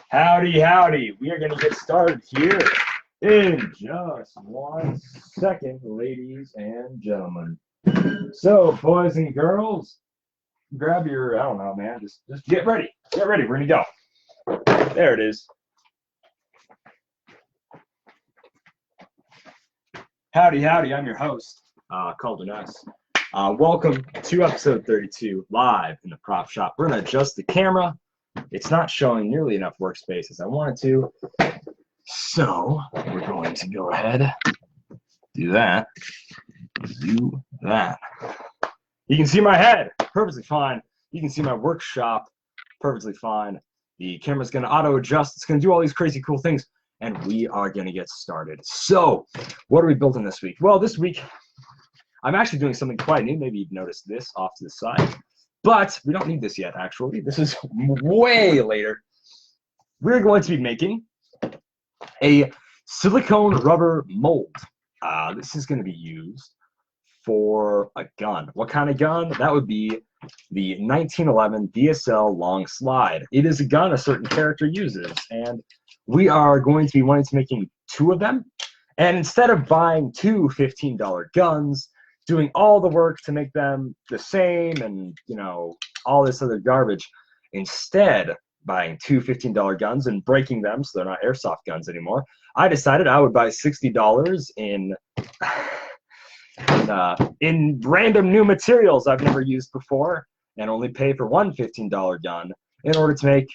Howdy, howdy. We are going to get started here in just 1 second, ladies and gentlemen. So, boys and girls, grab your, I don't know, man, just get ready. Get ready. We're going to go. There it is. Howdy, howdy. I'm your host, Calden S. Welcome to episode 32, live in the prop shop. We're going to adjust the camera. It's not showing nearly enough workspace as I wanted to. So we're going to go ahead, do that. You can see my head perfectly fine. You can see my workshop perfectly fine. The camera's going to auto adjust. It's going to do all these crazy cool things. And we are going to get started. So what are we building this week? Well, this week I'm actually doing something quite new. Maybe you've noticed this off to the side. But we don't need this yet, actually. This is way later. We're going to be making a silicone rubber mold. This is going to be used for a gun. What kind of gun? That would be the 1911 DSL long slide. It is a gun a certain character uses, and we are going to be wanting to making 2 of them. And instead of buying 2 $15 guns, doing all the work to make them the same and, you know, all this other garbage, instead buying 2 $15 guns and breaking them so they're not airsoft guns anymore, I decided I would buy $60 in random new materials I've never used before and only pay for 1 $15 gun in order to make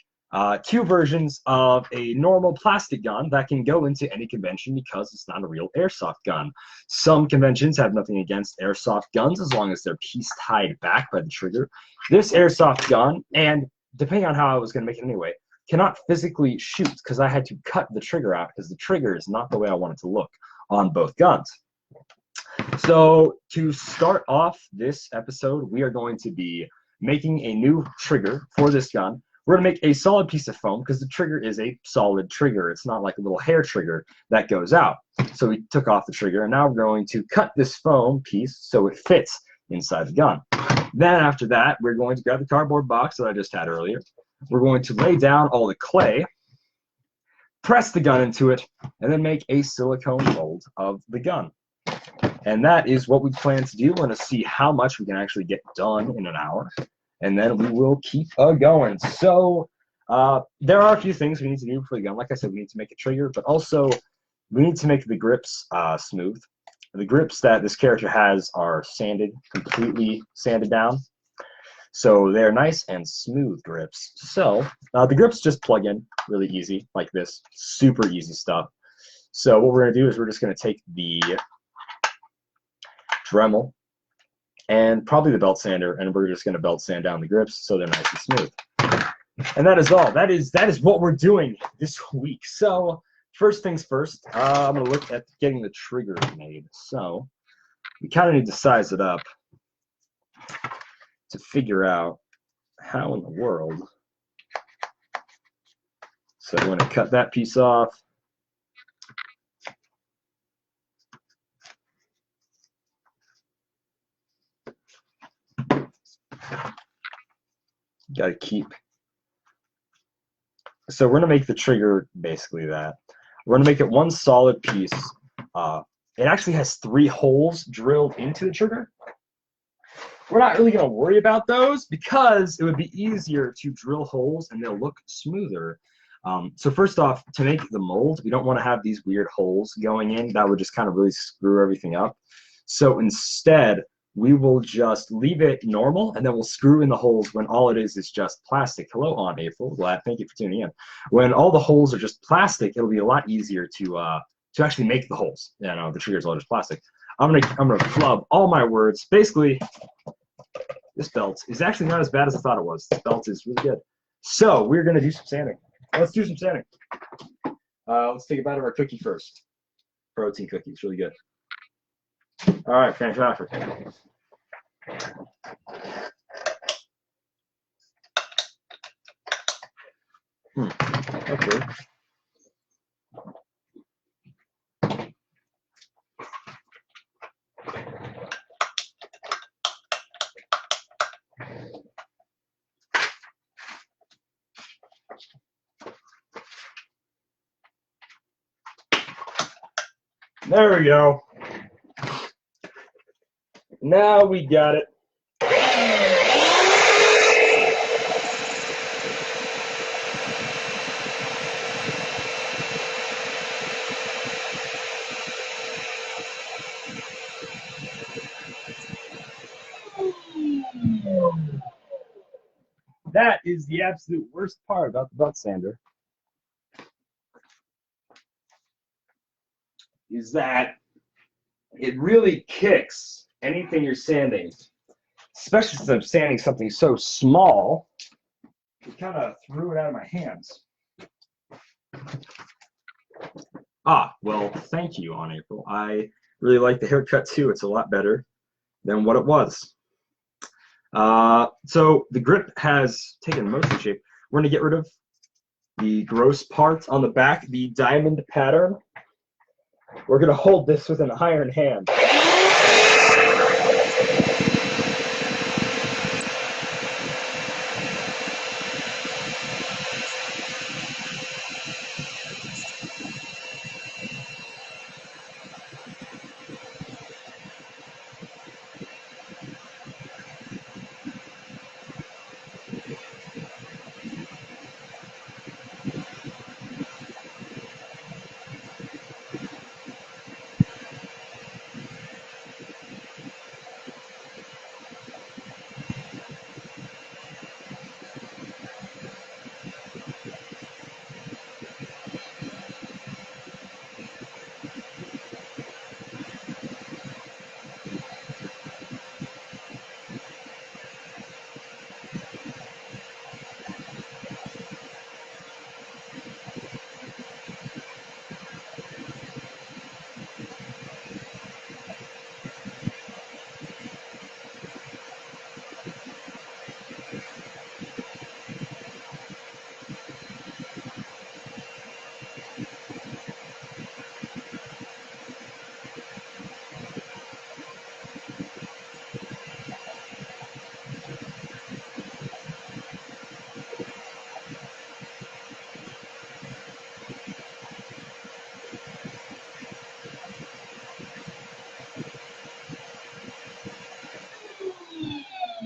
2 versions of a normal plastic gun that can go into any convention because it's not a real airsoft gun. Some conventions have nothing against airsoft guns as long as they're piece tied back by the trigger. This airsoft gun, and depending on how I was going to make it anyway, cannot physically shoot because I had to cut the trigger out because the trigger is not the way I want it to look on both guns. So to start off this episode, we are going to be making a new trigger for this gun. We're going to make a solid piece of foam because the trigger is a solid trigger. It's not like a little hair trigger that goes out. So we took off the trigger, and now we're going to cut this foam piece so it fits inside the gun. Then after that, we're going to grab the cardboard box that I just had earlier. We're going to lay down all the clay, press the gun into it, and then make a silicone mold of the gun. And that is what we plan to do. We're going to see how much we can actually get done in an hour. And then we will keep going. So there are a few things we need to do for the gun. Like I said, we need to make a trigger, but also we need to make the grips smooth. The grips that this character has are sanded, completely sanded down. So they're nice and smooth grips. So the grips just plug in really easy, like this. Super easy stuff. So what we're going to do is we're just going to take the Dremel and probably the belt sander, and we're just going to belt sand down the grips so they're nice and smooth. And that is all. That is what we're doing this week. So first things first, I'm going to look at getting the trigger made. So we kind of need to size it up to figure out how in the world. So I'm going to cut that piece off. Got to keep. So we're going to make the trigger basically that. We're going to make it one solid piece. It actually has 3 holes drilled into the trigger. We're not really going to worry about those because it would be easier to drill holes and they'll look smoother. So first off, to make the mold, we don't want to have these weird holes going in. That would just kind of really screw everything up. So instead, we will just leave it normal, and then we'll screw in the holes when all it is just plastic. Hello, Aunt April. Glad. Thank you for tuning in. When all the holes are just plastic, it'll be a lot easier to actually make the holes. You know, the trigger's all just plastic. I'm gonna flub all my words. Basically, this belt is actually not as bad as I thought it was. This belt is really good. So we're gonna do some sanding. Let's do some sanding. Let's take a bite of our cookie first. Protein cookie. It's really good. All right, fantastic. Okay. There we go. Now we got it. That is the absolute worst part about the butt sander. Is that it really kicks anything you're sanding, especially since I'm sanding something so small. It kind of threw it out of my hands. Ah, well, thank you, On April. I really like the haircut too. It's a lot better than what it was. So the grip has taken most of the shape. We're going to get rid of the gross part on the back, the diamond pattern. We're going to hold this with an iron hand.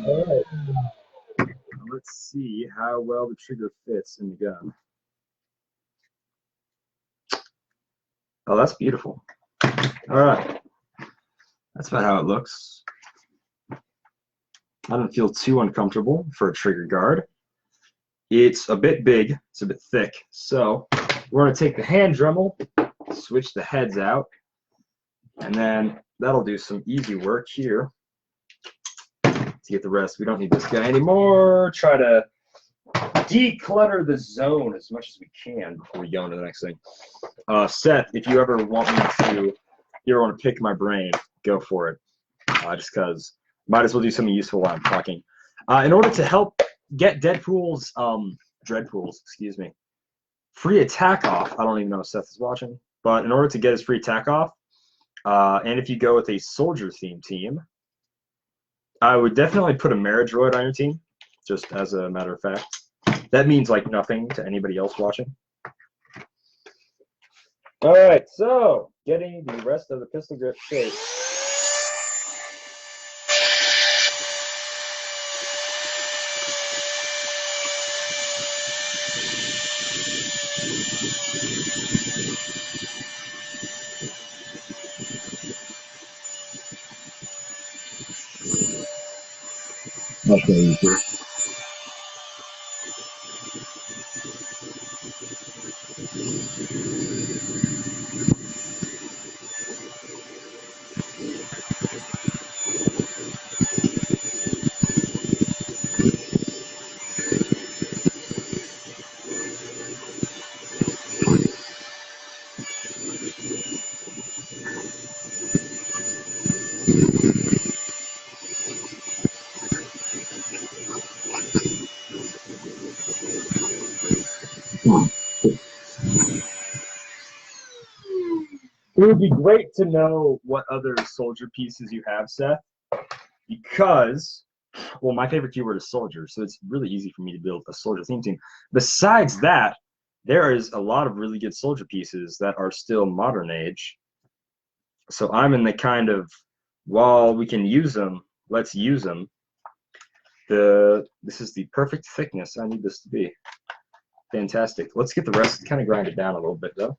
All right. Let's see how well the trigger fits in the gun. Oh, that's beautiful. All right. That's about how it looks. I don't feel too uncomfortable for a trigger guard. It's a bit big, it's a bit thick. So we're going to take the hand Dremel, switch the heads out, and then that'll do some easy work here to get the rest. We don't need this guy anymore. Try to declutter the zone as much as we can before we go into the next thing. Seth, if you ever want to pick my brain, go for it. Just because might as well do something useful while I'm talking. In order to help get Dreadpool's, excuse me, free attack off, I don't even know if Seth is watching, but in order to get his free attack off, and if you go with a soldier theme team, I would definitely put a Maridroid on your team, just as a matter of fact. That means like nothing to anybody else watching. All right, so getting the rest of the pistol grip shape. Okay. It would be great to know what other soldier pieces you have, Seth, because, well, my favorite keyword is soldier, so it's really easy for me to build a soldier theme team. Besides that, there is a lot of really good soldier pieces that are still modern age So I'm in the kind of, while we can use them, let's use them. This is the perfect thickness I need this to be. Fantastic. Let's get the rest, kind of grind it down a little bit though.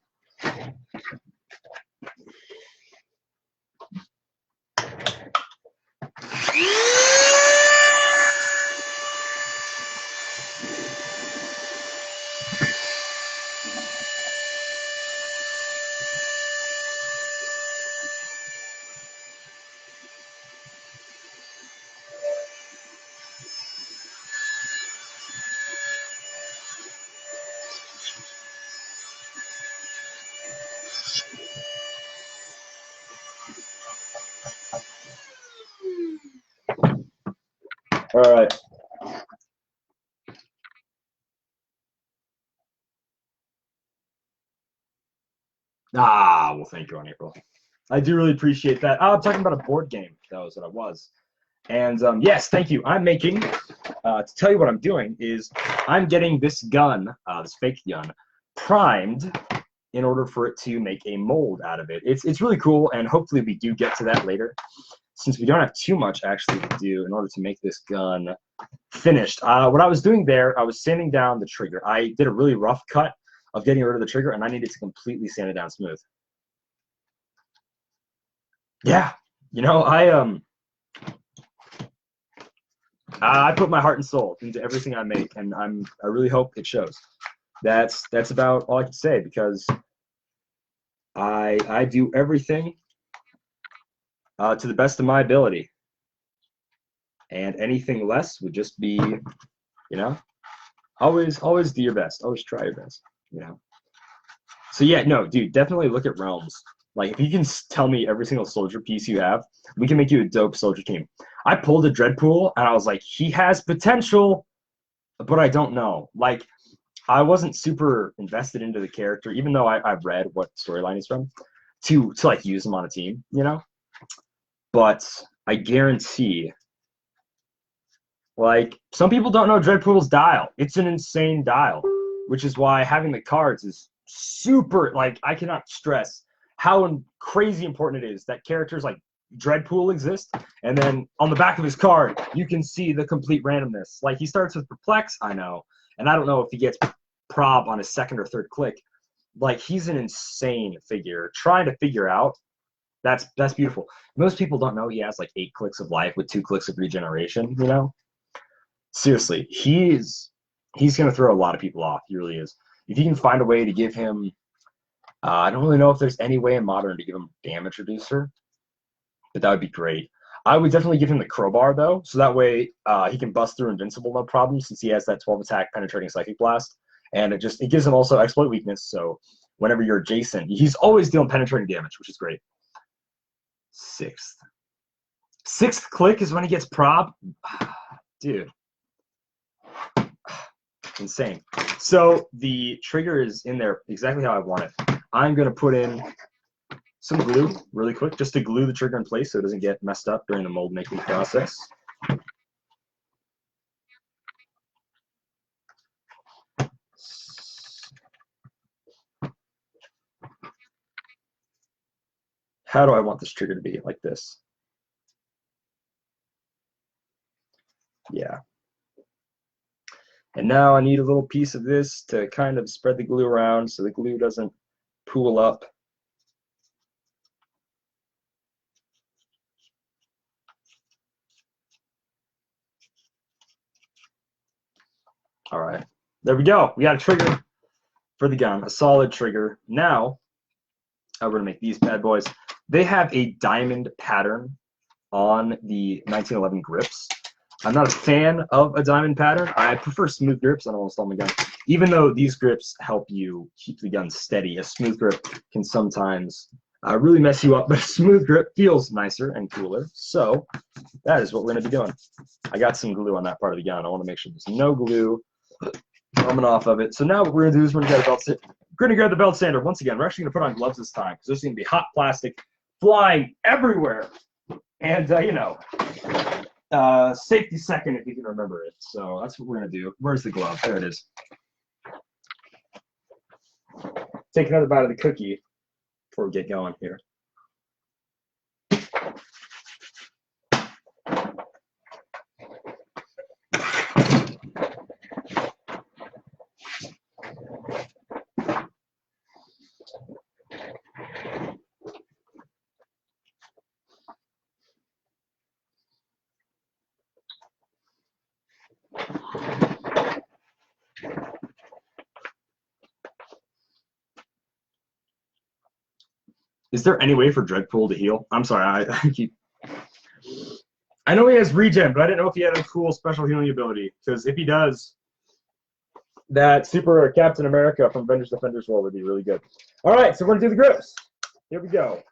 All right. Well, thank you, on April. I do really appreciate that. Oh, I'm talking about a board game. That was what I was. And yes, thank you. I'm making, to tell you what I'm doing is I'm getting this gun, this fake gun, primed in order for it to make a mold out of it. It's really cool, and hopefully we do get to that later, since we don't have too much actually to do in order to make this gun finished. What I was doing there, I was sanding down the trigger. I did a really rough cut of getting rid of the trigger, and I needed to completely sand it down smooth. Yeah, you know, I put my heart and soul into everything I make, and I really hope it shows. That's about all I can say, because I do everything to the best of my ability, and anything less would just be, you know, always do your best, always try your best, you know. So yeah, no, dude, definitely look at Realms. Like, if you can tell me every single soldier piece you have, we can make you a dope soldier team. I pulled a Dreadpool, and I was like, he has potential, but I don't know. Like, I wasn't super invested into the character, even though I've read what storyline he's from, to like use him on a team, you know. But I guarantee, like, some people don't know Dreadpool's dial. It's an insane dial, which is why having the cards is super. Like, I cannot stress how crazy important it is that characters like Dreadpool exist, and then on the back of his card you can see the complete randomness. Like, he starts with Perplex, I know, and I don't know if he gets Prob on his second or third click. Like, he's an insane figure. Trying to figure out, that's beautiful. Most people don't know he has like 8 clicks of life with 2 clicks of regeneration, you know. Seriously, he's gonna throw a lot of people off. He really is. If you can find a way to give him, I don't really know if there's any way in Modern to give him damage reducer, but that would be great. I would definitely give him the crowbar though, so that way he can bust through invincible no problem, since he has that 12 attack penetrating psychic blast, and it gives him also exploit weakness. So whenever you're adjacent, he's always dealing penetrating damage, which is great. Sixth click is when he gets prob, dude. Insane. So the trigger is in there exactly how I want it. I'm going to put in some glue really quick, just to glue the trigger in place so it doesn't get messed up during the mold making process. How do I want this trigger to be? Like this. Yeah. And now I need a little piece of this to kind of spread the glue around so the glue doesn't pool up. All right, there we go. We got a trigger for the gun, a solid trigger. Now, we're gonna make these bad boys. They have a diamond pattern on the 1911 grips. I'm not a fan of a diamond pattern. I prefer smooth grips on almost all my guns. Even though these grips help you keep the gun steady, a smooth grip can sometimes really mess you up, but a smooth grip feels nicer and cooler. So that is what we're going to be doing. I got some glue on that part of the gun. I want to make sure there's no glue coming off of it. So now what we're going to do is we're going to grab the belt sander. Once again, we're actually going to put on gloves this time, because there's going to be hot plastic flying everywhere. And, you know, safety second, if you can remember it. So that's what we're going to do. Where's the glove? There it is. Take another bite of the cookie before we get going here. Is there any way for Dreadpool to heal? I'm sorry, I keep. I know he has regen, but I didn't know if he had a cool special healing ability. Because if he does, that Super Captain America from Avengers Defenders War would be really good. All right, so we're gonna do the grips. Here we go.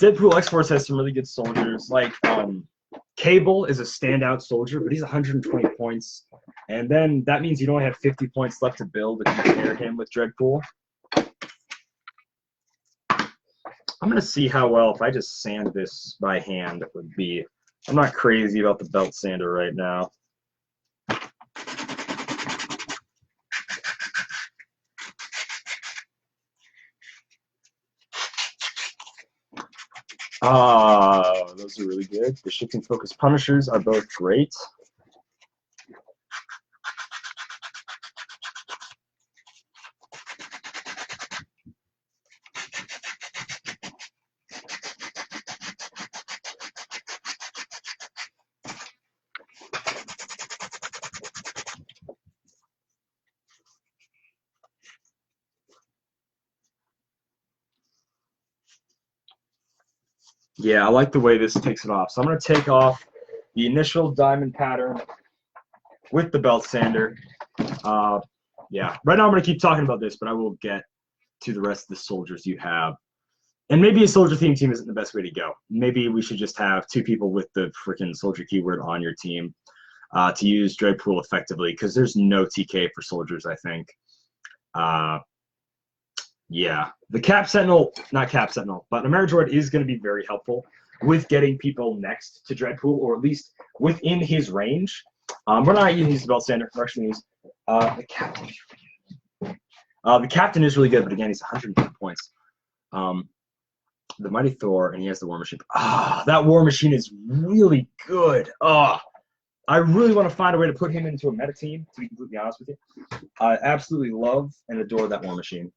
Deadpool X-Force has some really good soldiers. Like Cable is a standout soldier, but he's 120 points, and then that means you only have 50 points left to build if you pair him with Dreadpool. I'm gonna see how well if I just sand this by hand it would be. I'm not crazy about the belt sander right now. Those are really good. The shifting focus punishers are both great. Yeah, I like the way this takes it off. So I'm going to take off the initial diamond pattern with the belt sander. Yeah, right now I'm going to keep talking about this, but I will get to the rest of the soldiers you have. And maybe a soldier theme team isn't the best way to go. Maybe we should just have 2 people with the freaking soldier keyword on your team to use Dreadpool effectively, because there's no TK for soldiers, I think. Yeah, the Cap Sentinel, not Cap Sentinel, but Ameridroid is going to be very helpful with getting people next to Dreadpool, or at least within his range. We're not using the belt sander. We're actually use the Captain. The Captain is really good, but again, he's 110 points. The Mighty Thor, and he has the War Machine. That War Machine is really good. I really want to find a way to put him into a meta team, to be completely honest with you. I absolutely love and adore that War Machine.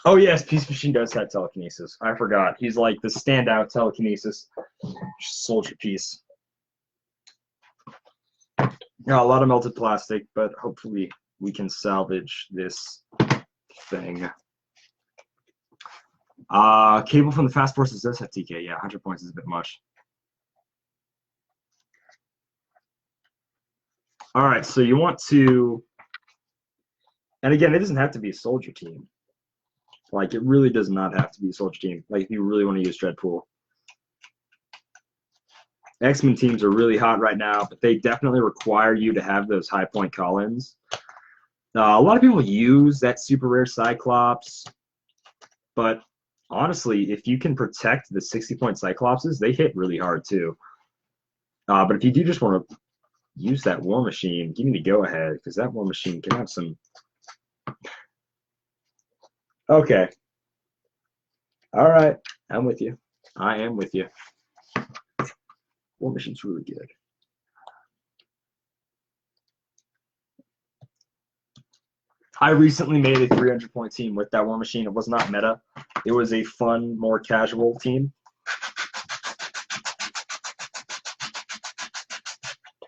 Oh yes, Peace Machine does have telekinesis. I forgot. He's like the standout telekinesis soldier piece. Yeah, a lot of melted plastic, but hopefully we can salvage this thing. Cable from the Fast Forces does have TK. Yeah, 100 points is a bit much. All right, so you want to, and again, it doesn't have to be a soldier team. Like, it really does not have to be a soldier team. Like, if you really want to use Dreadpool. X-Men teams are really hot right now, but they definitely require you to have those high point call-ins. A lot of people use that super rare Cyclops, but honestly, if you can protect the 60-point Cyclopses, they hit really hard too. But if you do just want to use that War Machine, give me the go-ahead, because that War Machine can have some... Okay. All right. I'm with you. I am with you. War Machine's really good. I recently made a 300-point team with that War Machine. It was not meta. It was a fun, more casual team.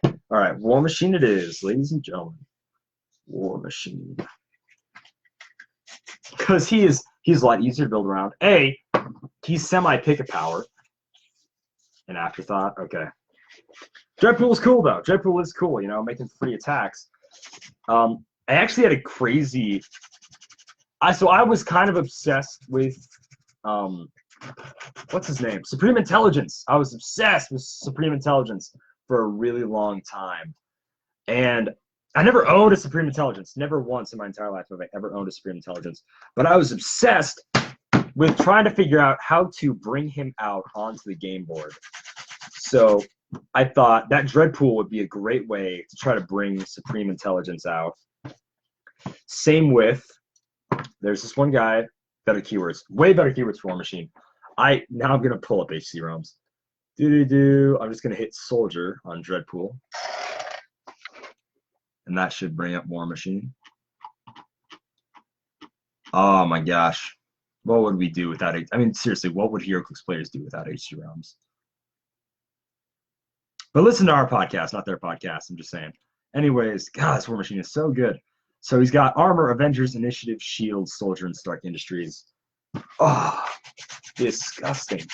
All right, War Machine it is, ladies and gentlemen. War Machine. Because he's a lot easier to build around. A, he's semi-pick-a-power. An afterthought, okay. Dreadpool is cool, though. Dreadpool is cool, you know, making free attacks. I actually had a crazy... So I was kind of obsessed with... what's his name? Supreme Intelligence. I was obsessed with Supreme Intelligence for a really long time. And I never owned a Supreme Intelligence. Never once in my entire life have I ever owned a Supreme Intelligence. But I was obsessed with trying to figure out how to bring him out onto the game board. So I thought that Dreadpool would be a great way to try to bring Supreme Intelligence out. Same with, there's this one guy, better keywords, way better keywords for War Machine. Now I'm going to pull up HC ROMs. I'm just going to hit Soldier on Dreadpool. And that should bring up War Machine. Oh my gosh. What would we do without it? I mean, seriously, what would HeroClix players do without HC ROMs? But listen to our podcast, not their podcast. I'm just saying. Anyways, God, this War Machine is so good. So he's got Armor, Avengers, Initiative, Shield, Soldier, and Stark Industries. Oh, disgusting.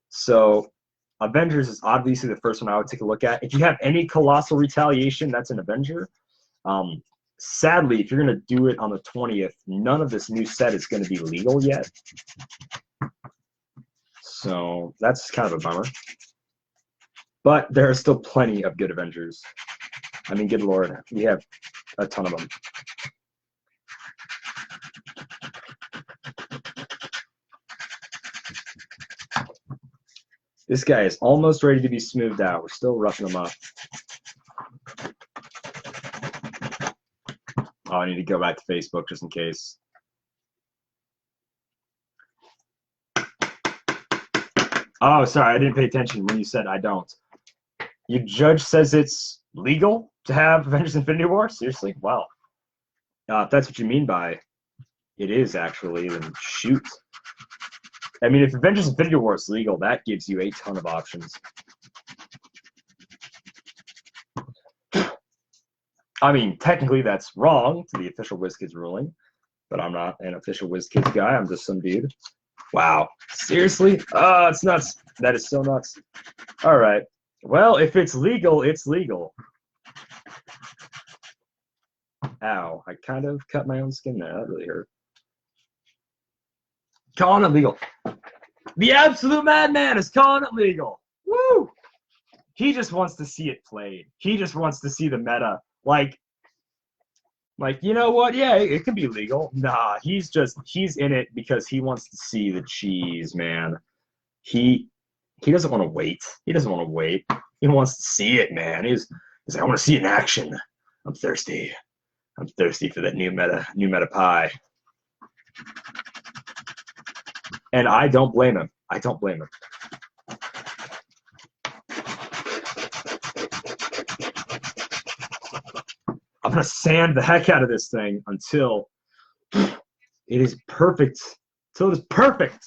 So Avengers is obviously the first one I would take a look at. If you have any Colossal Retaliation, that's an Avenger. Sadly, if you're going to do it on the 20th, none of this new set is going to be legal yet. So that's kind of a bummer. But there are still plenty of good Avengers. I mean, good Lord, we have a ton of them. This guy is almost ready to be smoothed out. We're still roughing him up. Oh, I need to go back to Facebook just in case. Oh, sorry, I didn't pay attention when you said I don't. Your judge says it's legal to have Avengers Infinity War? Seriously? Wow. If that's what you mean by it is actually, then shoot. I mean, if Avengers Infinity War is legal, that gives you a ton of options. I mean, technically that's wrong to the official WizKids ruling, but I'm not an official WizKids guy. I'm just some dude. Wow. Seriously? It's nuts. That is so nuts. All right. Well, if it's legal, it's legal. Ow. I kind of cut my own skin there. That really hurt. Calling it legal. The absolute madman is calling it legal. Woo! He just wants to see it played. He just wants to see the meta. Like, you know what? Yeah, it can be legal. Nah, he's in it because he wants to see the cheese, man. He doesn't want to wait. He doesn't want to wait. He wants to see it, man. He's like, I want to see it in action. I'm thirsty. I'm thirsty for that new meta pie. And I don't blame him. I don't blame him. I'm going to sand the heck out of this thing until It is perfect. So it is perfect.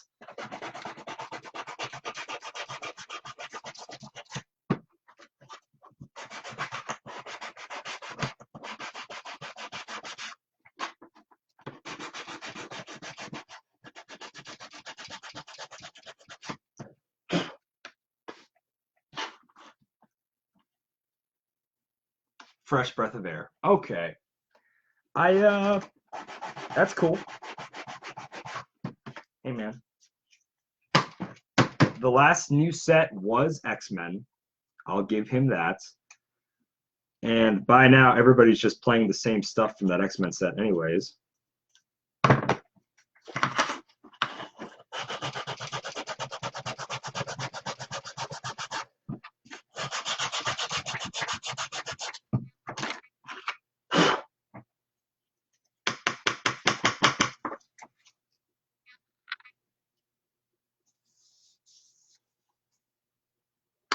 Fresh breath of air. Okay. That's cool. Hey, man. The last new set was X-Men. I'll give him that. And by now, everybody's just playing the same stuff from that X-Men set anyways.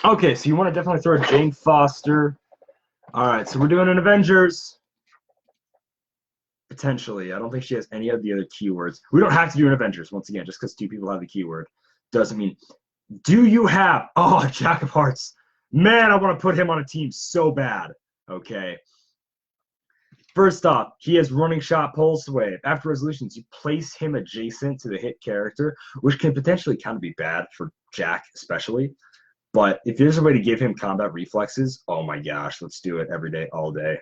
Okay, so you want to definitely throw Jane Foster. All right, so we're doing an Avengers. Potentially. I don't think she has any of the other keywords. We don't have to do an Avengers, once again, just because 2 people have the keyword. Doesn't mean. Do you have. Oh, Jack of Hearts. Man, I want to put him on a team so bad. Okay. First off, he has running shot, pulse wave. After resolutions, you place him adjacent to the hit character, which can potentially kind of be bad for Jack, especially. But if there's a way to give him combat reflexes, oh my gosh, let's do it every day, all day.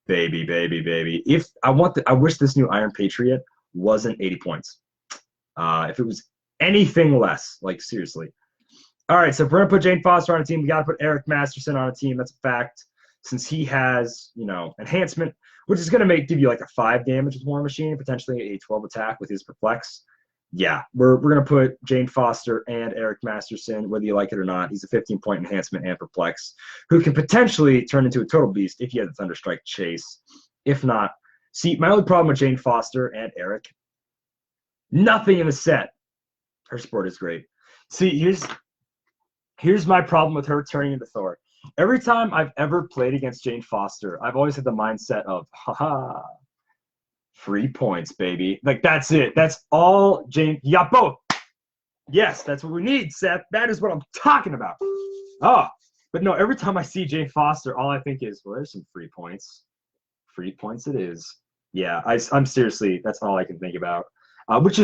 Baby, baby, baby. If I wish this new Iron Patriot wasn't 80 points. If it was anything less, like seriously. All right, so if we're gonna put Jane Foster on a team, we gotta put Eric Masterson on a team. That's a fact. Since he has, enhancement, which is gonna give you like a 5 damage with War Machine, potentially a 12 attack with his Perplex. Yeah, we're gonna put Jane Foster and Eric Masterson, whether you like it or not. He's a 15-point enhancement and Perplex, who can potentially turn into a total beast if he has a Thunderstrike chase. If not, see, my only problem with Jane Foster and Eric, nothing in the set. Her support is great. See, here's my problem with her turning into Thor. Every time I've ever played against Jane Foster, I've always had the mindset of, haha, free points, baby. Like, that's it. That's all Jane. You got both. Yes, that's what we need, Seth. That is what I'm talking about. Oh, but no, every time I see Jane Foster, all I think is, well, there's some free points. Free points it is. Yeah, I'm seriously, that's all I can think about. Which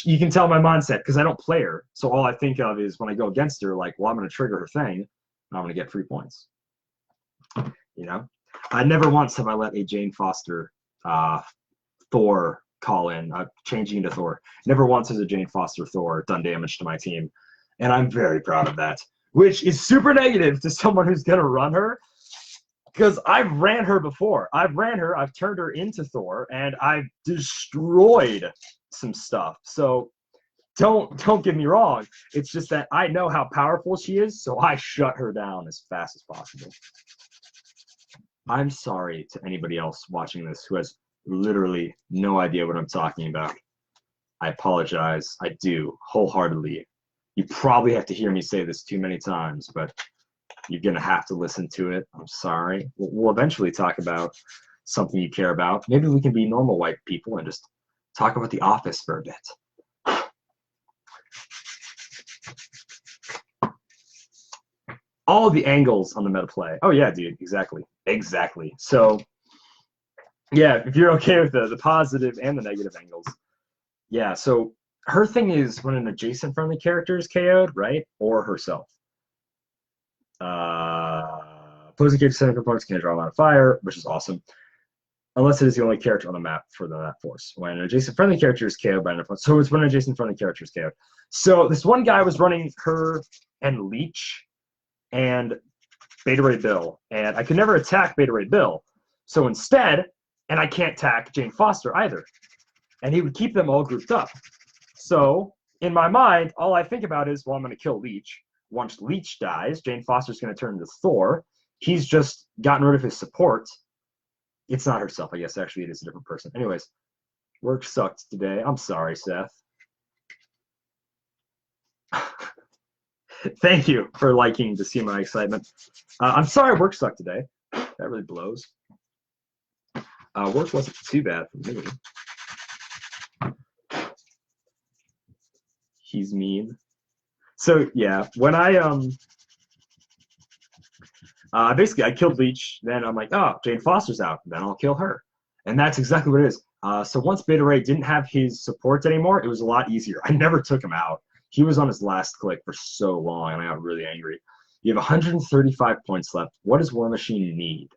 you can tell my mindset, because I don't play her. So all I think of is when I go against her, like, well, I'm going to trigger her thing, and I'm going to get free points. I never once have I let a Jane Foster Thor call in, changing into Thor. Never once has a Jane Foster Thor done damage to my team, and I'm very proud of that, which is super negative to someone who's going to run her, because I've ran her before. I've turned her into Thor, and I've destroyed some stuff. So don't get me wrong. It's just that I know how powerful she is, so I shut her down as fast as possible. I'm sorry to anybody else watching this who has literally no idea what I'm talking about. I apologize. I do wholeheartedly. You probably have to hear me say this too many times, but you're going to have to listen to it. I'm sorry. We'll eventually talk about something you care about. Maybe we can be normal white people and just talk about The Office for a bit. All the angles on the meta play. Oh, yeah, dude. Exactly. Exactly. So, yeah, if you're okay with the positive and the negative angles. Yeah, so her thing is when an adjacent friendly character is KO'd, right? Or herself. Opposing character sending components can draw a line of fire, which is awesome. Unless it is the only character on the map for that force. When an adjacent friendly character is KO'd by an opponent. So it's when an adjacent friendly character is KO'd. So this one guy was running her and Leech and Beta Ray Bill. And I could never attack Beta Ray Bill. So instead, and I can't attack Jane Foster either. And he would keep them all grouped up. So in my mind, all I think about is, well, I'm going to kill Leech. Once Leech dies, Jane Foster's going to turn into Thor. He's just gotten rid of his support. It's not herself, I guess. Actually, it is a different person. Anyways, work sucked today. I'm sorry, Seth. Thank you for liking to see my excitement. I'm sorry work sucked today. That really blows. Work wasn't too bad for me. He's mean. So yeah, when basically I killed Leech, then I'm like, oh, Jane Foster's out, then I'll kill her. And that's exactly what it is. So once Beta Ray didn't have his support anymore, it was a lot easier. I never took him out. He was on his last click for so long, and I got really angry. You have 135 points left. What does War Machine need?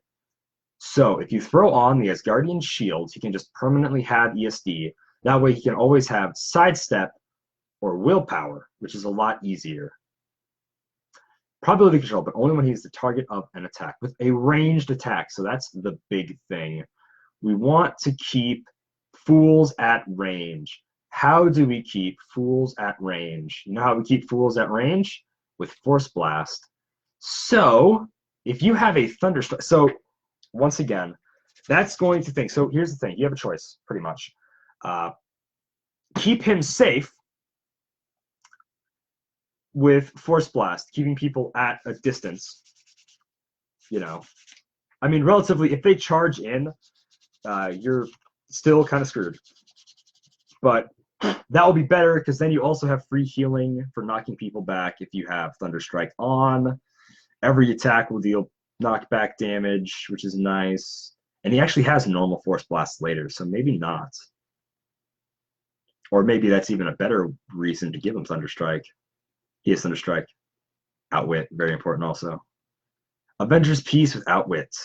So if you throw on the Asgardian Shield, he can just permanently have ESD. That way he can always have Sidestep or Willpower, which is a lot easier. Probability control, but only when he's the target of an attack with a ranged attack. So that's the big thing. We want to keep fools at range. How do we keep fools at range? You know how we keep fools at range? With Force Blast. So if you have a Thunderstrike, so once again, that's going to think. So here's the thing. You have a choice, pretty much. Keep him safe with Force Blast, keeping people at a distance. You know, I mean, relatively, if they charge in, you're still kind of screwed. But that will be better because then you also have free healing for knocking people back if you have Thunderstrike on. Every attack will deal knockback damage, which is nice. And he actually has normal Force Blast later, so maybe not. Or maybe that's even a better reason to give him Thunderstrike. He has Thunderstrike. Outwit, very important also. Avengers Peace with Outwit.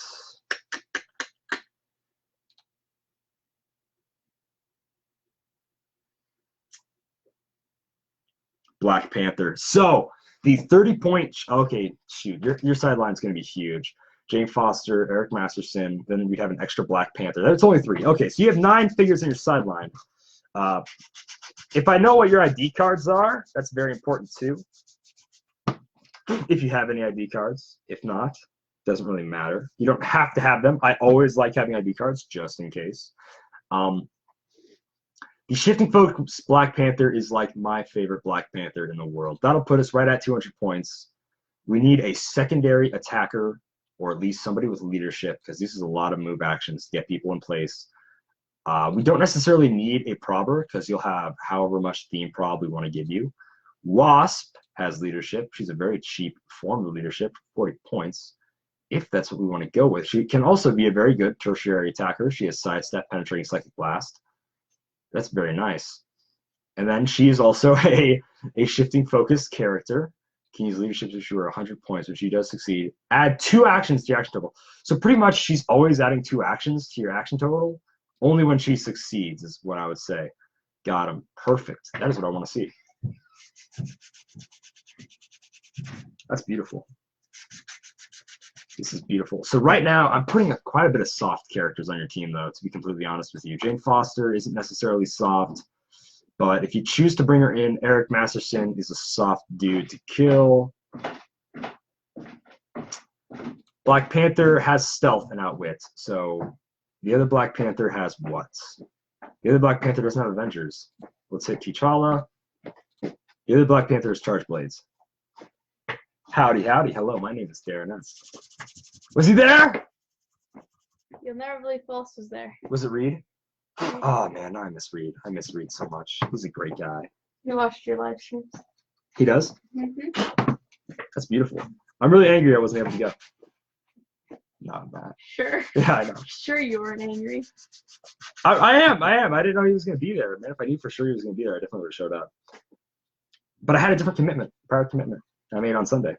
Black Panther. So the 30-point. Okay, shoot, your sideline's going to be huge. Jane Foster, Eric Masterson. Then we have an extra Black Panther. That's only 3. Okay, so you have 9 figures in your sideline. If I know what your ID cards are, that's very important too. If you have any ID cards, if not, doesn't really matter. You don't have to have them. I always like having ID cards just in case. The Shifting Focus Black Panther is like my favorite Black Panther in the world. That'll put us right at 200 points. We need a secondary attacker or at least somebody with leadership because this is a lot of move actions to get people in place. We don't necessarily need a probber because you'll have however much theme prob we want to give you. Wasp has leadership. She's a very cheap form of leadership, 40 points, if that's what we want to go with. She can also be a very good tertiary attacker. She has Sidestep, Penetrating Psychic Blast. That's very nice. And then she is also a Shifting Focus character. Can use leadership if she were 100 points, which she does succeed. Add 2 actions to your action total. So pretty much she's always adding 2 actions to your action total. Only when she succeeds is what I would say. Got him. Perfect. That is what I want to see. That's beautiful. This is beautiful. So right now, I'm putting quite a bit of soft characters on your team, though, to be completely honest with you. Jane Foster isn't necessarily soft, but if you choose to bring her in, Eric Masterson is a soft dude to kill. Black Panther has stealth and outwit, so the other Black Panther has what? The other Black Panther doesn't have Avengers. Let's hit T'Challa. The other Black Panther is Charge Blades. Howdy, howdy. Hello, my name is Darren S. Was he there? You'll never believe who else was there. Was it Reed? Oh, man, I miss Reed. I miss Reed so much. He's a great guy. He watched your live streams. He does? Mm-hmm. That's beautiful. I'm really angry I wasn't able to go. Not bad. Sure. Yeah, I know. Sure you weren't angry. I am. I didn't know he was going to be there, man. If I knew for sure he was going to be there, I definitely would have showed up. But I had a different commitment, prior commitment. I made on Sunday.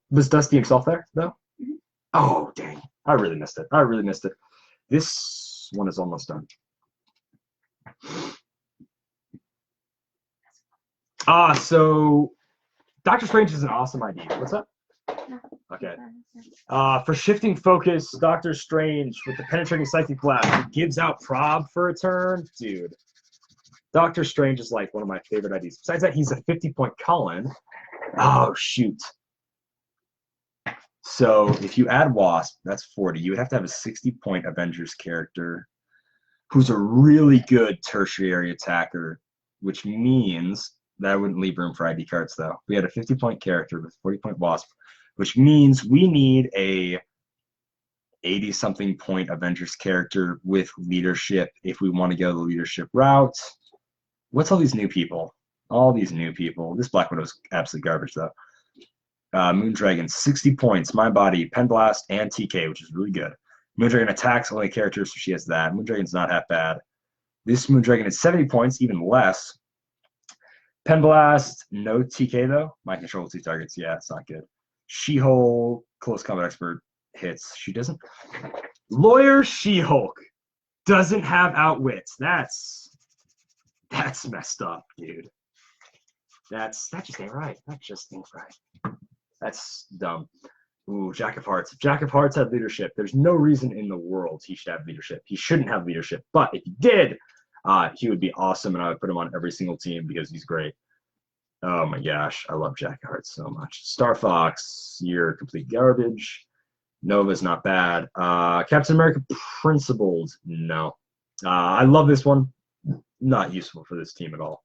Was Dusty himself there, though? Mm-hmm. Oh, dang. I really missed it. I really missed it. This one is almost done. So Doctor Strange is an awesome idea. What's up? Okay. For Shifting Focus, Doctor Strange with the Penetrating Psychic Blast gives out prob for a turn. Dude. Doctor Strange is like one of my favorite ideas. Besides that, he's a 50-point Colin. Oh, shoot. So if you add Wasp, that's 40. You would have to have a 60-point Avengers character who's a really good tertiary attacker, which means that I wouldn't leave room for ID cards, though. We had a 50-point character with 40-point Wasp, which means we need a 80-something point Avengers character with leadership if we want to go the leadership route. What's all these new people? All these new people. This Black Widow's absolute garbage, though. Moondragon, 60 points. My Body, Pen Blast, and TK, which is really good. Moondragon attacks only characters, so she has that. Moondragon's not half bad. This Moondragon is 70 points, even less. Pen Blast, no TK, though. Might control 2 targets. Yeah, it's not good. She-Hulk, Close Combat Expert hits. She doesn't. Lawyer She-Hulk doesn't have Outwits. That's messed up, dude. That just ain't right. That just ain't right. That's dumb. Ooh, Jack of Hearts. If Jack of Hearts had leadership, there's no reason in the world he should have leadership. He shouldn't have leadership. But if he did, he would be awesome, and I would put him on every single team because he's great. Oh my gosh, I love Jack of Hearts so much. Star Fox, you're complete garbage. Nova's not bad. Captain America Principled, no. I love this one. Not useful for this team at all.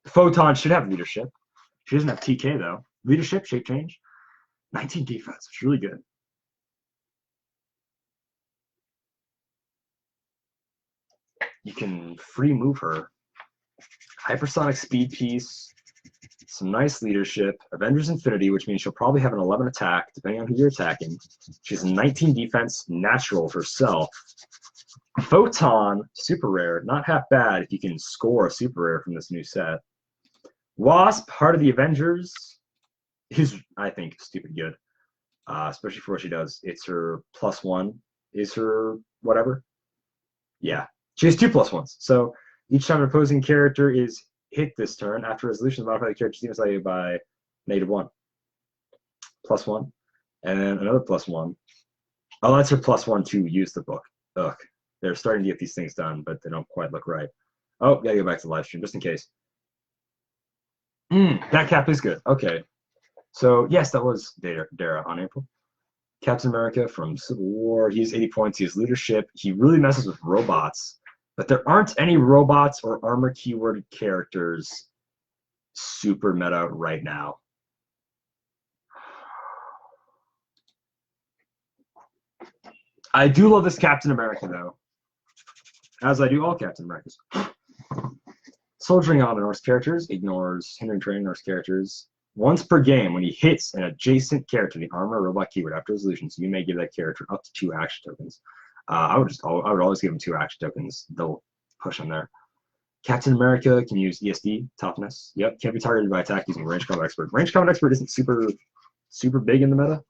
Photon should have leadership. She doesn't have TK, though. Leadership, shape change. 19 defense, which is really good. You can free move her. Hypersonic speed piece. Some nice leadership. Avengers Infinity, which means she'll probably have an 11 attack, depending on who you're attacking. She has 19 defense, natural herself. Photon, super rare. Not half bad if you can score a super rare from this new set. Wasp, Heart of the Avengers, is, I think, stupid good. Especially for what she does. It's her +1. Is her whatever? Yeah. She has 2 +1s. So each time an opposing character is hit this turn, after resolution, modify the character's defense value by -1. +1. And then another +1. Oh, that's her +1 to use the book. Ugh. They're starting to get these things done, but they don't quite look right. Oh, gotta go back to the live stream just in case. That cap is good. Okay. So, yes, that was Dara on April. Captain America from Civil War. He has 80 points. He has leadership. He really messes with robots. But there aren't any robots or armor keyword characters super meta right now. I do love this Captain America, though. As I do all Captain Americas. Soldiering on Norse characters, ignores hindering terrain Norse characters. Once per game, when he hits an adjacent character, the armor or robot keyword after resolution, so you may give that character up to 2 action tokens. I would always give him 2 action tokens. They'll push him there. Captain America can use ESD, toughness. Yep, can't be targeted by attack using Range Combat Expert. Range Combat Expert isn't super big in the meta.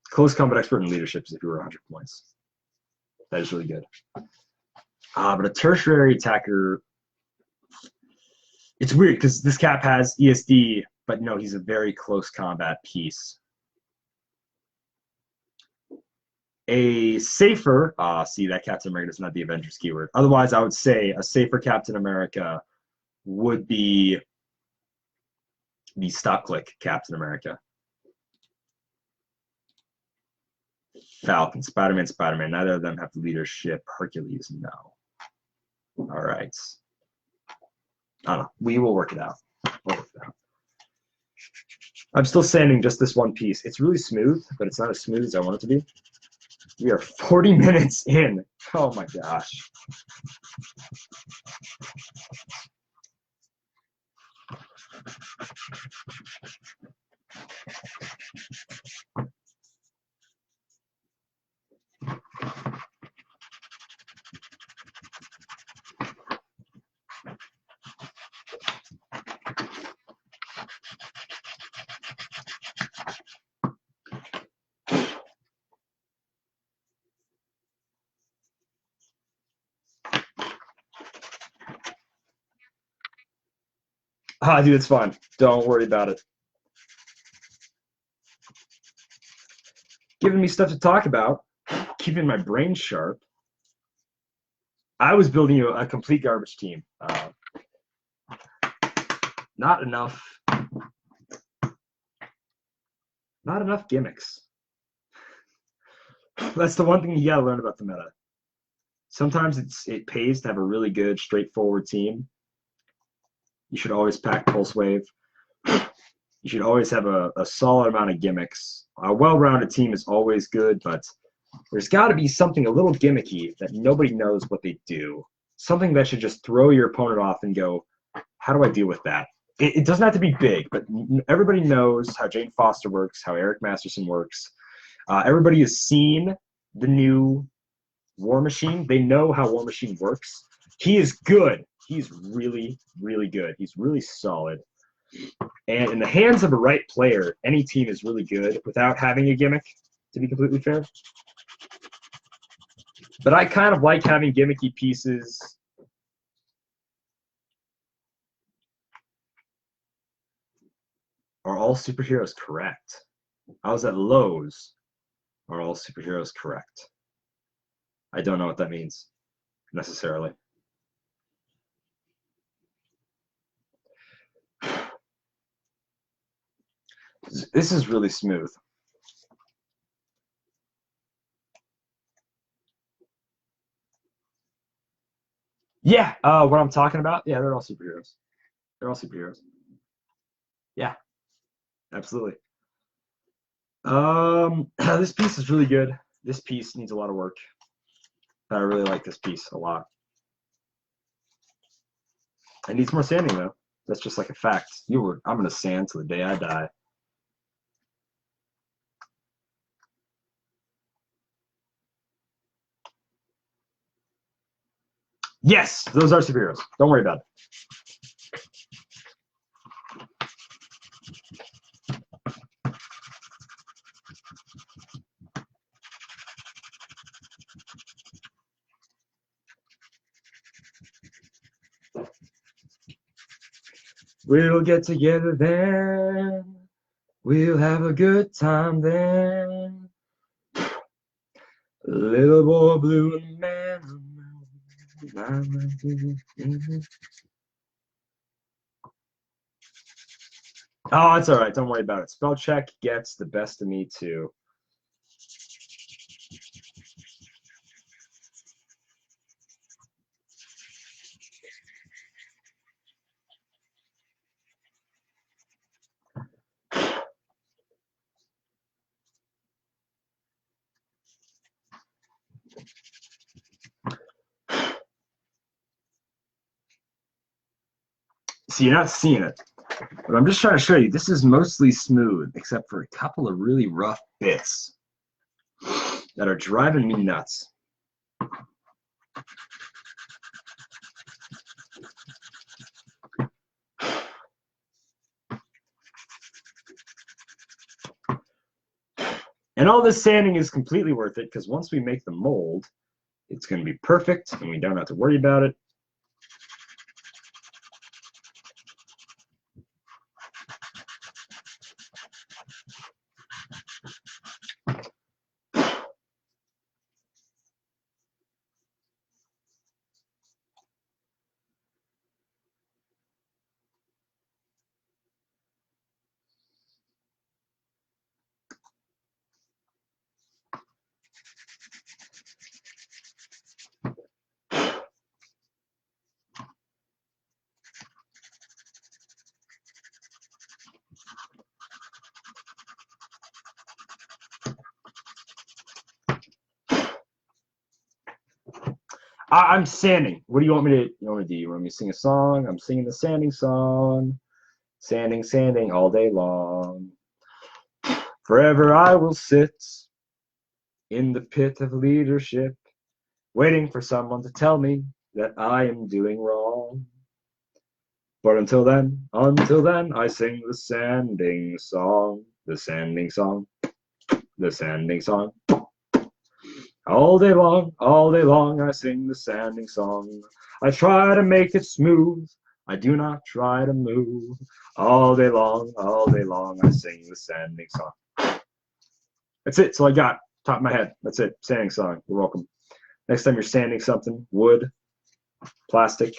Close Combat Expert and leadership is if you were 100 points. That is really good. But a tertiary attacker, it's weird because this cap has ESD, but no, he's a very close combat piece. A safer, see that Captain America doesn't have the Avengers keyword. Otherwise, I would say a safer Captain America would be the stop click Captain America. Falcon, Spider-Man. Neither of them have leadership. Hercules, no. All right. I don't know. We will work it out. I'm still sanding just this one piece. It's really smooth, but it's not as smooth as I want it to be. We are 40 minutes in. Oh my gosh. Dude, it's fine. Don't worry about it. Giving me stuff to talk about, keeping my brain sharp. I was building you a complete garbage team. Not enough gimmicks. That's the one thing you gotta learn about the meta. Sometimes it pays to have a really good, straightforward team. You should always pack Pulse Wave. You should always have a solid amount of gimmicks. A well-rounded team is always good, but there's got to be something a little gimmicky that nobody knows what they do. something that should just throw your opponent off and go, how do I deal with that? It doesn't have to be big, but everybody knows how Jane Foster works, how Eric Masterson works. Everybody has seen the new War Machine. They know how War Machine works. He is good. He's really, really good. He's really solid. And in the hands of a right player, any team is really good without having a gimmick, to be completely fair. But I kind of like having gimmicky pieces. Are all superheroes correct? I was at Lowe's. Are all superheroes correct? I don't know what that means, necessarily. This is really smooth. Yeah, what I'm talking about? Yeah, they're all superheroes. They're all superheroes. Yeah, absolutely. This piece is really good. This piece needs a lot of work. But I really like this piece a lot. It needs more sanding though. That's just like a fact. I'm gonna sand till the day I die. Yes, those are superheroes. Don't worry about it. We'll get together then. We'll have a good time then. Little boy blue and man. Oh, it's all right. Don't worry about it. Spell check gets the best of me too. So you're not seeing it, but I'm just trying to show you. This is mostly smooth, except for a couple of really rough bits that are driving me nuts. And all this sanding is completely worth it because once we make the mold, it's going to be perfect and we don't have to worry about it. I'm sanding. What do you want me to do? You want me to sing a song? I'm singing the sanding song. Sanding, sanding all day long. Forever I will sit in the pit of leadership, waiting for someone to tell me that I am doing wrong. But until then, I sing the sanding song, the sanding song, the sanding song. All day long, I sing the sanding song. I try to make it smooth. I do not try to move. All day long, I sing the sanding song. That's it. That's all I got. Top of my head. That's it. Sanding song. You're welcome. Next time you're sanding something, wood, plastic,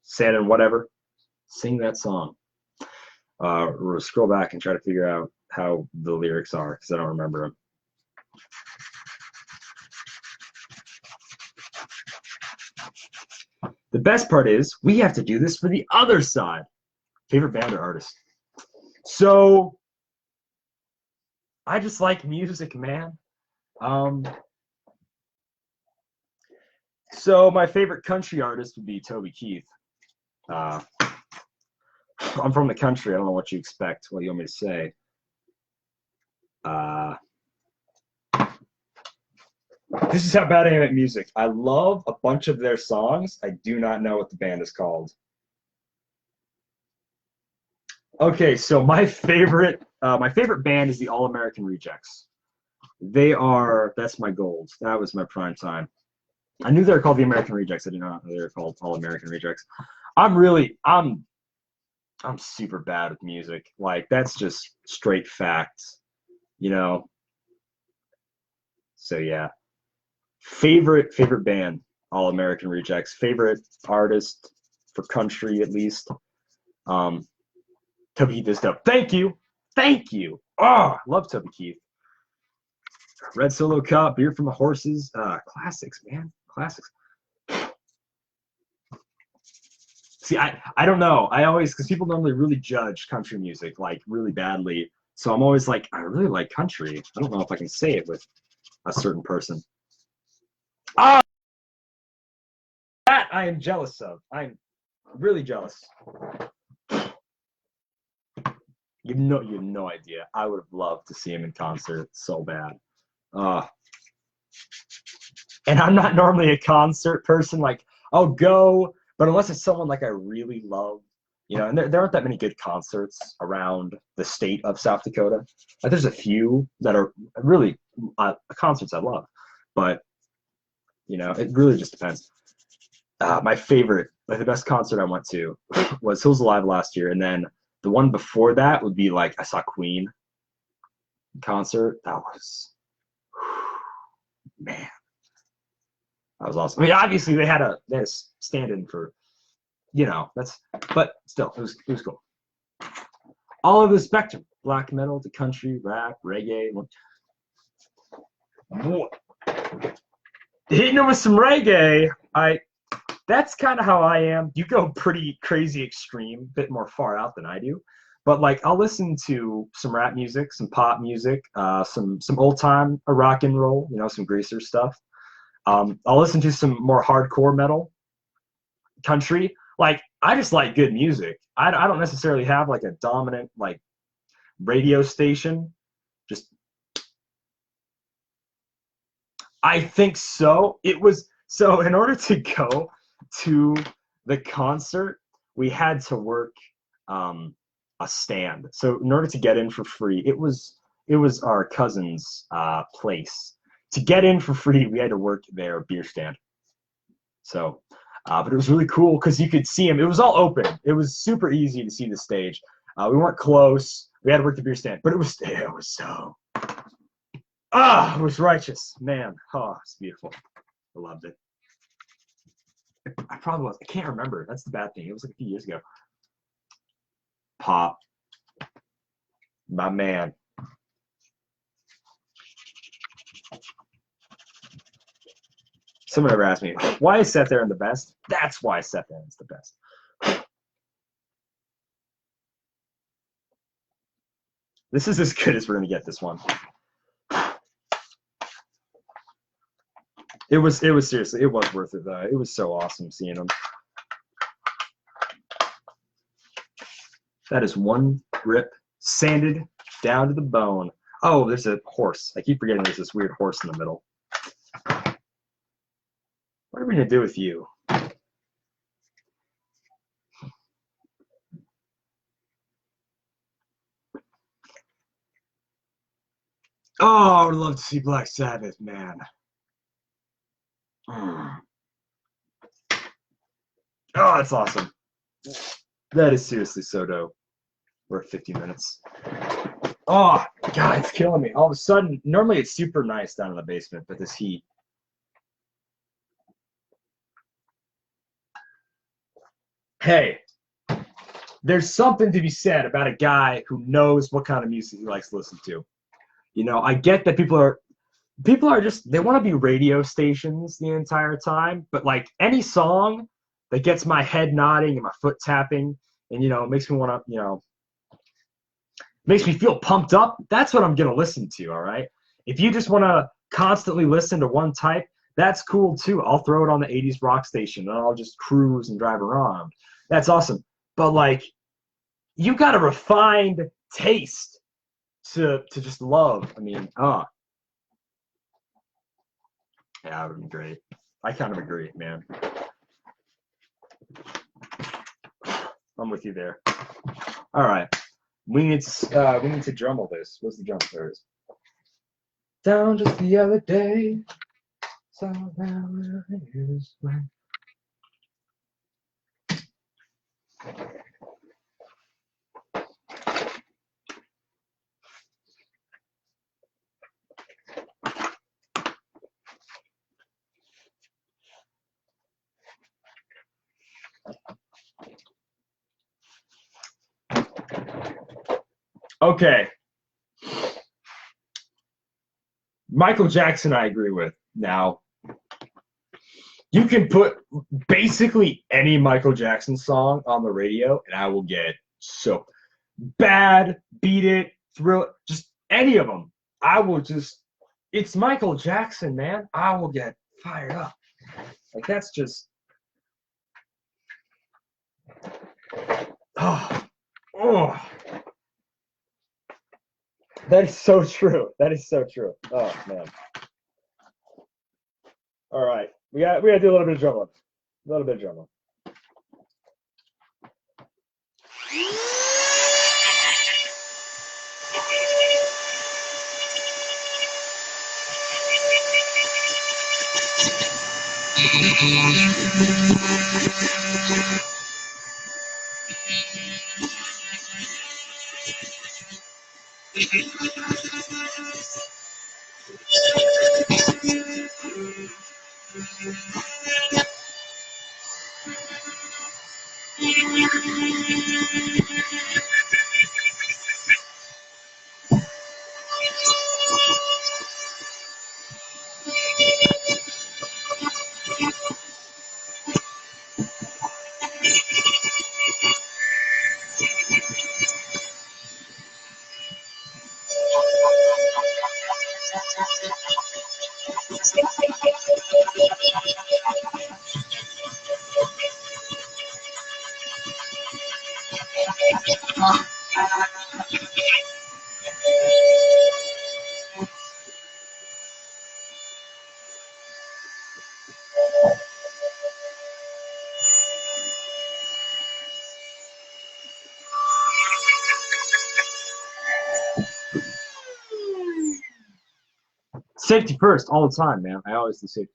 sanding whatever, sing that song. Or scroll back and try to figure out how the lyrics are because I don't remember them. The best part is we have to do this for the other side. Favorite band or artist? So I just like music, man. So my favorite country artist would be Toby Keith. Uh, I'm from the country. I don't know what you expect. What do you want me to say? This is how bad I am at music. I love a bunch of their songs. I do not know what the band is called. Okay, so my favorite band is the All American Rejects. That's my gold. That was my prime time. I knew they were called the American Rejects. I did not know they were called All American Rejects. I'm super bad with music. Like, that's just straight facts, you know. So yeah. Favorite band, All American Rejects. Favorite artist for country, at least. Toby Keith is dope. Thank you. Oh, love Toby Keith. Red Solo Cup, Beer from the Horses. Classics, man. Classics. See, I don't know. Because people normally really judge country music, like, really badly. So I'm always like, I really like country. I don't know if I can say it with a certain person. Ah! That I am jealous of. I'm really jealous. You have no idea. I would have loved to see him in concert so bad. And I'm not normally a concert person. Like, I'll go, but unless it's someone like I really love, and there aren't that many good concerts around the state of South Dakota. Like, there's a few that are really concerts I love, but it really just depends. My favorite, like the best concert I went to was Hills Alive last year, and then the one before that would be like I saw Queen concert. That was, man, that was awesome. I mean, obviously they had a stand-in for, but still, it was cool. All of the spectrum, black metal to country, rap, reggae. Hitting it with some reggae, that's kind of how I am. You go pretty crazy extreme, a bit more far out than I do. But like, I'll listen to some rap music, some pop music, some old time rock and roll, some Greaser stuff. I'll listen to some more hardcore metal, country. Like, I just like good music. I don't necessarily have like a dominant like radio station. Just, I think so. So in order to go to the concert, we had to work a stand. So in order to get in for free, it was our cousin's place. To get in for free, we had to work their beer stand. So, but it was really cool because you could see him. It was all open. It was super easy to see the stage. We weren't close. We had to work the beer stand, but it was so. It was righteous, man. Oh, it's beautiful. I loved it. I probably was. I can't remember. That's the bad thing. It was like a few years ago. Pop, my man. Someone ever asked me, why is Seth Aaron the best? That's why Seth Aaron's the best. This is as good as we're going to get this one. It was seriously, it was worth it though. It was so awesome seeing him. That is one rip, sanded down to the bone. Oh, there's a horse. I keep forgetting there's this weird horse in the middle. What are we going to do with you? Oh, I would love to see Black Sabbath, man. Oh, that's awesome. That is seriously so dope. We're at 50 minutes. Oh, God, it's killing me. All of a sudden, normally it's super nice down in the basement, but this heat. Hey, there's something to be said about a guy who knows what kind of music he likes to listen to. I get that people are just, they want to be radio stations the entire time, but like any song that gets my head nodding and my foot tapping and makes me want to, makes me feel pumped up, that's what I'm going to listen to. All right. If you just want to constantly listen to one type, That's cool too. I'll throw it on the 80s rock station and I'll just cruise and drive around. That's awesome. But like, you got a refined taste to just love. I mean, yeah, that would be great. I kind of agree, man. I'm with you there. All right, we need to drummel this. What's the drum first? Down just the other day, saw that is when. Okay. Michael Jackson, I agree with. Now, you can put basically any Michael Jackson song on the radio, and I will get so bad, beat it, thrill it, just any of them. I will just, it's Michael Jackson, man. I will get fired up. Like, that's just, oh. That is so true. That is so true. Oh man. All right, we got to do a little bit of drumming. A little bit of drumming. Safety first, all the time, man. I always do safety.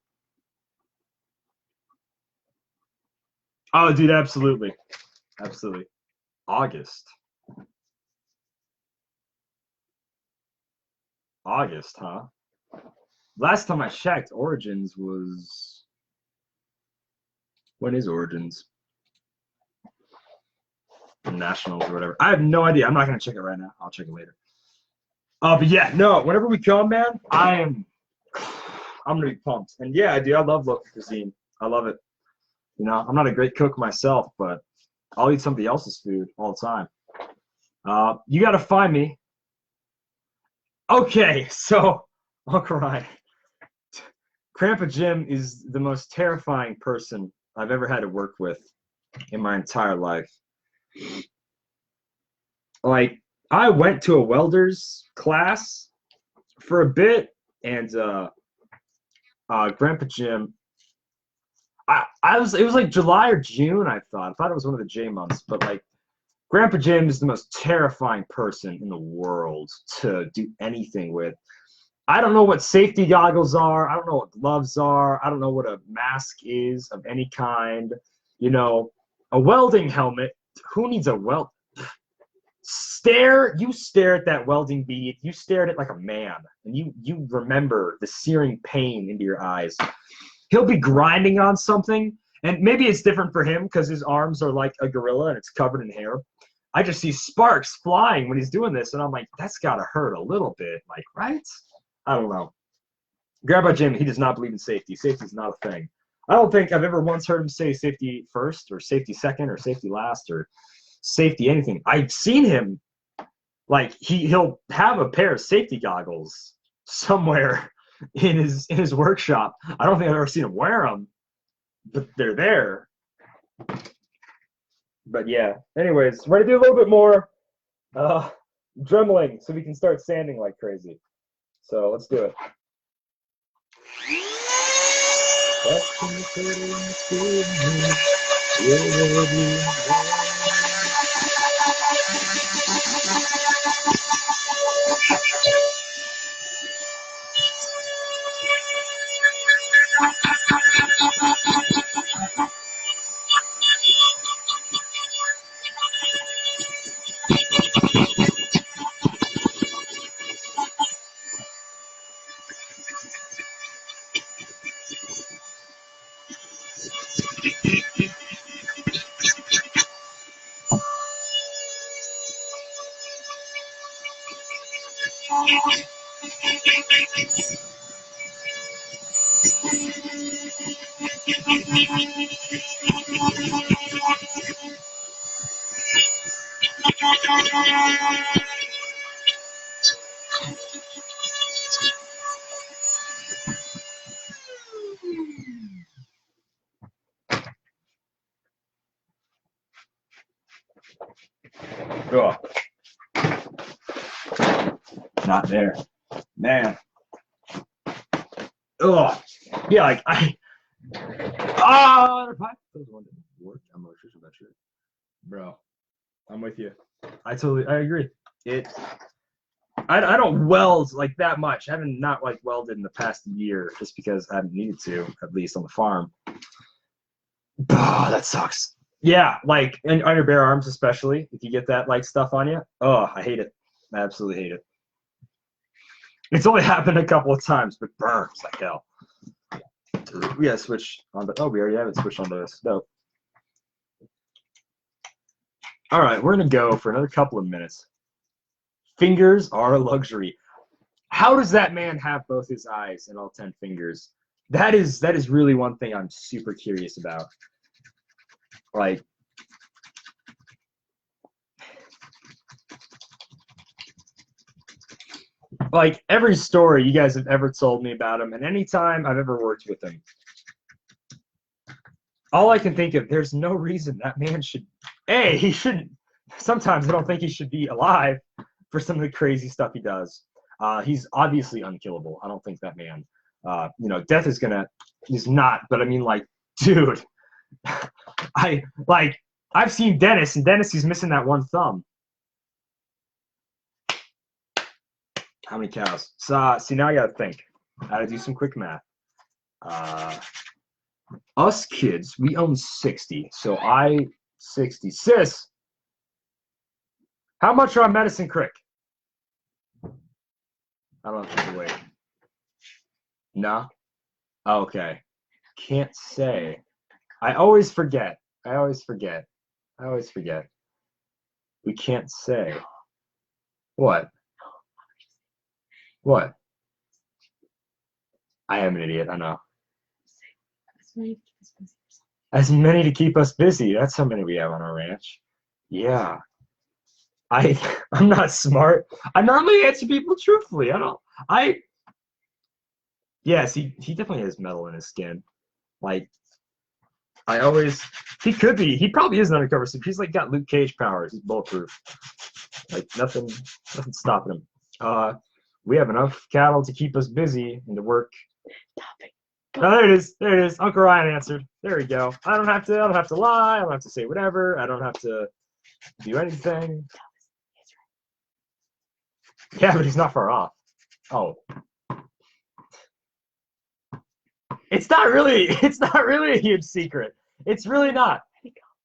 Oh, dude, absolutely, absolutely. August, huh? Last time I checked, Origins was. When is Origins? Nationals or whatever. I have no idea. I'm not gonna check it right now. I'll check it later. But yeah, no. Whenever we come, man, I'm gonna be pumped. And yeah, I do. I love local cuisine. I love it. You know, I'm not a great cook myself, but I'll eat somebody else's food all the time. You got to find me. Okay, so Uncle Ryan, Grandpa Jim is the most terrifying person I've ever had to work with in my entire life. Like, I went to a welder's class for a bit, and Grandpa Jim, it was like July or June, I thought it was one of the J months, but like, Grandpa Jim is the most terrifying person in the world to do anything with. I don't know what safety goggles are. I don't know what gloves are. I don't know what a mask is of any kind. You know, a welding helmet. Who needs a weld? You stare at that welding bead. You stare at it like a man, and you remember the searing pain into your eyes. He'll be grinding on something, and maybe it's different for him because his arms are like a gorilla and it's covered in hair. I just see sparks flying when he's doing this, and I'm like, that's gotta hurt a little bit, like, right? I don't know. Grandpa Jim, he does not believe in safety. Safety's not a thing. I don't think I've ever once heard him say safety first, or safety second, or safety last, or safety anything. I've seen him, like, he'll have a pair of safety goggles somewhere in his workshop. I don't think I've ever seen him wear them, but they're there. But yeah. Anyways, ready to do a little bit more Dremeling so we can start sanding like crazy. So let's do it. Oh. Not there. Man. Oh. Yeah, like work. I'm not sure about you. Bro, I'm with you. I agree. I don't weld like that much. I haven't not like welded in the past year just because I haven't needed to, at least on the farm. Oh, that sucks. Yeah, like on your bare arms especially, if you get that like stuff on you. Oh, I hate it. I absolutely hate it. It's only happened a couple of times, but burns like hell. We gotta switch on the. Oh, we already have it switched on this. No. All right, we're gonna go for another couple of minutes. Fingers are a luxury. How does that man have both his eyes and all 10 fingers? That is really one thing I'm super curious about. Like every story you guys have ever told me about him, and anytime I've ever worked with him, all I can think of, there's no reason that man should. He shouldn't. Sometimes I don't think he should be alive for some of the crazy stuff he does. He's obviously unkillable. I don't think that man. Death is gonna. He's not. But I mean, like, dude, I've seen Dennis, and Dennis, he's missing that one thumb. How many cows? So, see, now I gotta think. I gotta do some quick math. Us kids, we own 60. So 60. Sis, how much are on Medicine Creek? I don't have to wait. No? Okay. Can't say. I always forget. We can't say. What? What? I am an idiot, I know. As many to keep us busy. That's how many we have on our ranch. Yeah. I'm not smart. I normally answer people truthfully. Yes, he definitely has metal in his skin. Like, he could be. He probably is an undercover super. He's like got Luke Cage powers. He's bulletproof. Like nothing's stopping him. We have enough cattle to keep us busy and to work. Oh, there it is. Uncle Ryan answered. There we go. I don't have to lie. I don't have to say whatever. I don't have to do anything. Yeah, but he's not far off. Oh. It's not really a huge secret. It's really not.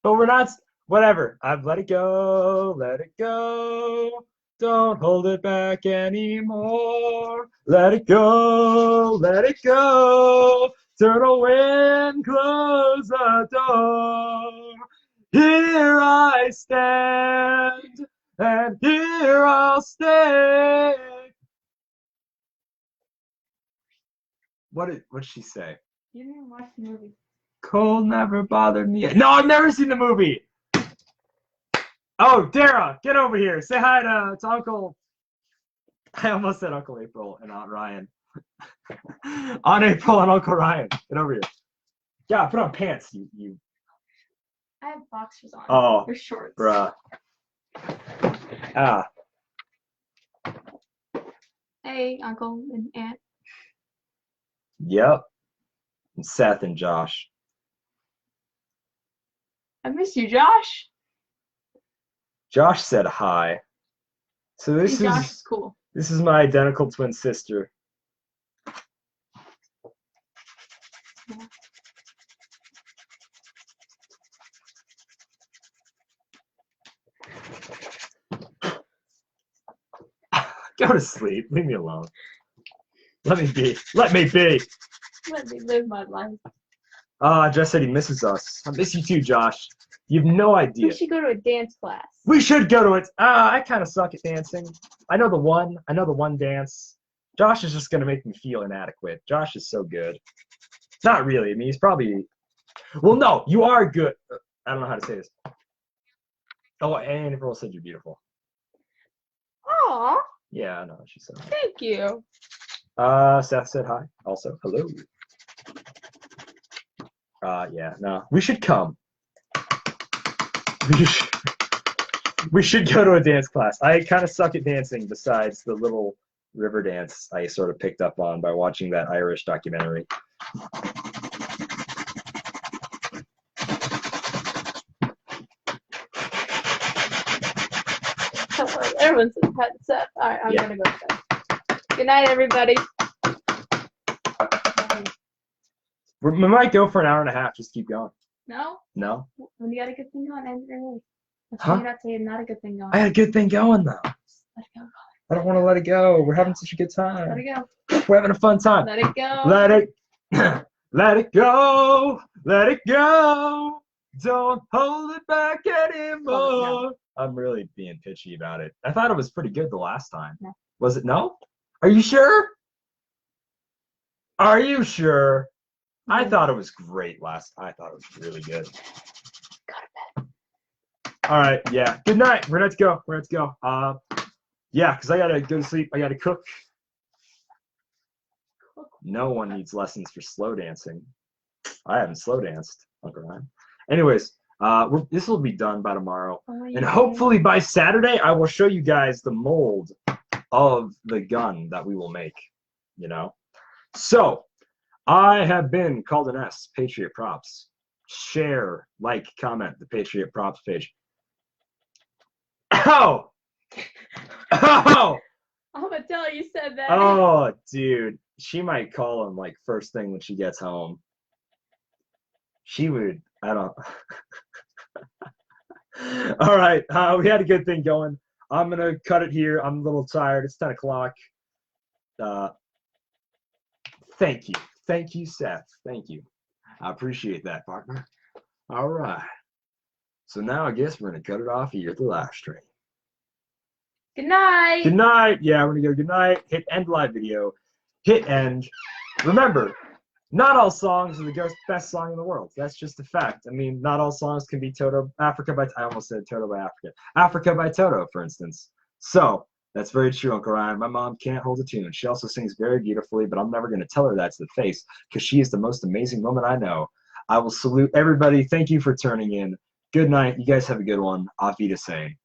But we're not. Whatever. I've let it go. Let it go. Don't hold it back anymore. Let it go. Let it go. Turtle wind, close the door. Here I stand, and here I'll stay. What did she say? You didn't watch the movie. Cold never bothered me. No, I've never seen the movie. Oh, Dara, get over here. Say hi to Uncle. I almost said Uncle April and Aunt Ryan. Aunt April and Uncle Ryan. Get over here. Yeah, put on pants, you. I have boxers on. Oh, They're shorts. bruh. Ah, Hey, Uncle and Aunt. yep. And Seth and Josh. I miss you, Josh. Josh said hi. So this Hey, Josh is is cool. this is my identical twin sister. Yeah. Go to sleep. Leave me alone. Let me be. Let me be. Let me live my life. Josh said he misses us. I miss you too, Josh. You have no idea. We should go to a dance class. We should go to it. I kind of suck at dancing. I know the one dance. Josh is just gonna make me feel inadequate. Josh is so good. Not really. I mean, he's probably. Well, no, you are good. I don't know how to say this. Oh, and April said you're beautiful. Aw, Yeah, I know. She said hi. thank you. Seth said hi. Also, hello. Yeah, no. We should come. We should go to a dance class. I kind of suck at dancing besides the little river dance I sort of picked up on by watching that Irish documentary. Everyone's set. All right, I'm Yeah. gonna go to bed. Good night, everybody. We might go for an hour and a half. Just keep going. No? No? When you got a good thing going, end it early. That's Huh? when you're not saying not a good thing going. I had a good thing going, though. Let it go. I don't want to let it go. We're having such a good Let time. it go. We're having a fun time. Let it go. Let it, let it go. Let it go. Don't hold it back anymore. No. I'm really being pitchy about it. I thought it was pretty good the last time. No. Was it no? Are you sure? Are you sure? I No. thought it was great last. I thought it was really good. All right, yeah. Good night. We're gonna have to go. We're gonna have to go. Yeah, because I gotta go to sleep. I gotta cook. No one needs lessons for slow dancing. I haven't slow danced. Uncle Ryan. Anyways, this will be done by tomorrow, Oh, and yeah. hopefully by Saturday I will show you guys the mold of the gun that we will make. You know. So I have been called an S. Patriot Props. Share, like, comment the Patriot Props page. Ow! Oh! I'm gonna tell you said that. Oh, dude. She might call him like first thing when she gets home. She would. I don't. All right. We had a good thing going. I'm going to cut it here. I'm a little tired. It's 10 o'clock. Thank you. Thank you, Seth. Thank you. I appreciate that, partner. All right. So now I guess we're going to cut it off here at the live stream. Good night. Good night. Yeah, we're going to go good night. Hit end live video. Hit end. Remember, not all songs are the best song in the world. That's just a fact. I mean, not all songs can be Toto. I almost said Toto by Africa. Africa by Toto, for instance. So, that's very true, Uncle Ryan. My mom can't hold a tune. She also sings very beautifully, but I'm never going to tell her that to the face because she is the most amazing woman I know. I will salute everybody. Thank you for turning in. Good night. You guys have a good one. Auf Wiedersehen.